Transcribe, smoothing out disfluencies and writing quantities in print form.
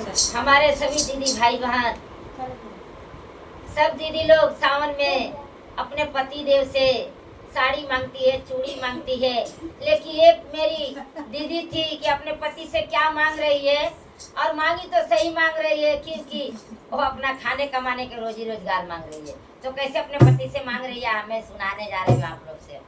हमारे सभी दीदी भाई बहन सब दीदी लोग सावन में अपने पति देव से साड़ी मांगती है, चूड़ी मांगती है, लेकिन एक मेरी दीदी थी कि अपने पति से क्या मांग रही है, और मांगी तो सही मांग रही है क्योंकि वो अपना खाने कमाने के रोजी रोजगार मांग रही है। तो कैसे अपने पति से मांग रही है हमें सुनाने जा रही हूँ आप लोग से।